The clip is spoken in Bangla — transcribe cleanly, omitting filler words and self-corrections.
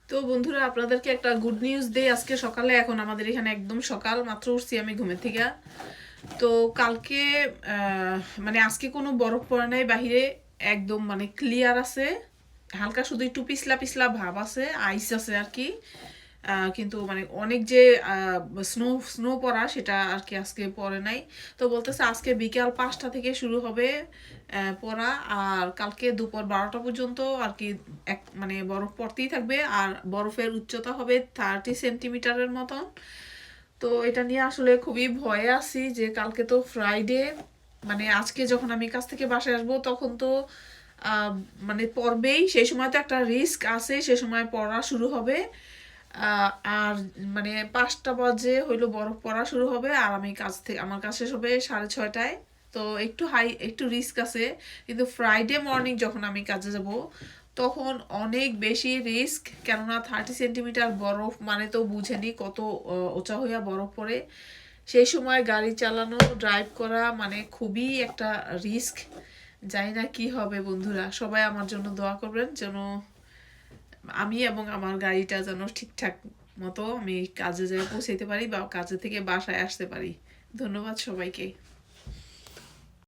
তো বন্ধুরা, আপনাদেরকে একটা গুড নিউজ দেই। আজকে সকালে, এখন আমাদের এখানে একদম সকাল মাত্র উঠছি আমি ঘুমের থেকে। তো কালকে মানে আজকে কোনো বরফ পড়ে নাই বাহিরে, একদম মানে ক্লিয়ার আছে। হালকা শুধু একটু পিছলা পিছলা ভাব আছে, আইস আছে আর কি। কিন্তু মানে অনেক যে স্নো স্নো পড়া সেটা আর কি আজকে পড়ে নাই। তো বলতেছে আজকে বিকাল 5টা থেকে শুরু হবে পড়া, আর কালকে দুপুর 12টা পর্যন্ত আর কি মানে বরফ পড়তেই থাকবে। আর বরফের উচ্চতা হবে 30 সেন্টিমিটারের মতন। তো এটা নিয়ে আসলে খুবই ভয়ে আছি যে কালকে তো ফ্রাইডে, মানে আজকে যখন আমি কাছ থেকে বাসায় আসবো তখন তো আহ, মানে পড়বেই, সেই সময় তো একটা রিস্ক আছে, সে সময় পড়া শুরু হবে। আর মানে 5টা বাজে হইলো বরফ পড়া শুরু হবে, আর আমি কাজ থেকে আমার কাজ শেষ হবে 6:30টায়। তো একটু একটু রিস্ক আছে। কিন্তু ফ্রাইডে মর্নিং যখন আমি কাজে যাব তখন অনেক বেশি রিস্ক, কেননা 30 সেন্টিমিটার বরফ মানে তো বুঝেনি কত উঁচা হইয়া বরফ পড়ে। সেই সময় গাড়ি চালানো, ড্রাইভ করা মানে খুবই একটা রিস্ক। জানি না কি হবে। বন্ধুরা সবাই আমার জন্য দোয়া করবেন যেন আমি এবং আমার গাড়িটা যেন ঠিকঠাক মতো আমি কাজে যেয়ে পৌঁছাইতে পারি বা কাজে থেকে বাসায় আসতে পারি। ধন্যবাদ সবাইকে।